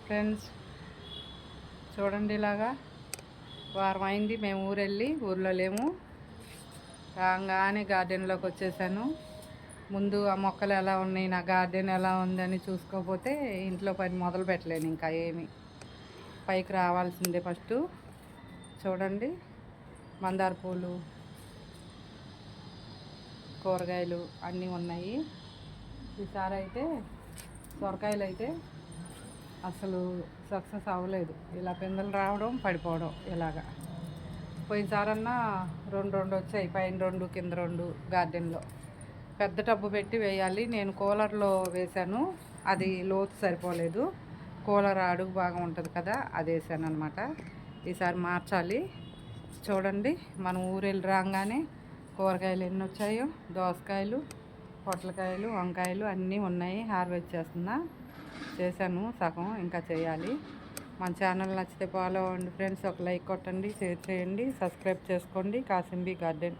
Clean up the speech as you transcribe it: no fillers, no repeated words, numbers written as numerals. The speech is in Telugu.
ఫ్రెండ్స్, చూడండి ఇలాగా వారం అయింది మేము ఊరెళ్ళి, ఊర్లో లేము. రాగానే గార్డెన్లోకి వచ్చేసాను. ముందు ఆ మొక్కలు ఎలా ఉన్నాయి, నా గార్డెన్ ఎలా ఉందని చూసుకోకపోతే ఇంట్లో పని మొదలు పెట్టలేను. ఇంకా ఏమి పైకి రావాల్సిందే. ఫస్ట్ చూడండి, మందార పూలు, కూరగాయలు అన్నీ ఉన్నాయి. ఈసారి అయితే సొరకాయలు అయితే అసలు సక్సెస్ అవ్వలేదు. ఇలా పిందెలు రావడం, పడిపోవడం ఇలాగా. పోయినసారన్నా రెండు రెండు వచ్చాయి, పైన రెండు కింద రెండు. గార్డెన్లో పెద్ద టబ్బు పెట్టి వేయాలి. నేను కూలర్లో వేశాను, అది లోతు సరిపోలేదు. కూలర్ అడుగు బాగా ఉంటుంది కదా, అది వేసాను అనమాట. ఈసారి మార్చాలి. చూడండి, మనం ఊరెళ్ళి రాగానే కూరగాయలు ఎన్ని వచ్చాయో. దోసకాయలు, పొట్లకాయలు, వంకాయలు అన్నీ ఉన్నాయి. హార్వెస్ట్ చేశాను సగం, ఇంకా చేయాలి. మన ఛానల్ నచ్చితే ఫాలో అవ్వండి ఫ్రెండ్స్. ఒక లైక్ కొట్టండి, షేర్ చేయండి, సబ్స్క్రైబ్ చేసుకోండి. కాసింబి గార్డెన్.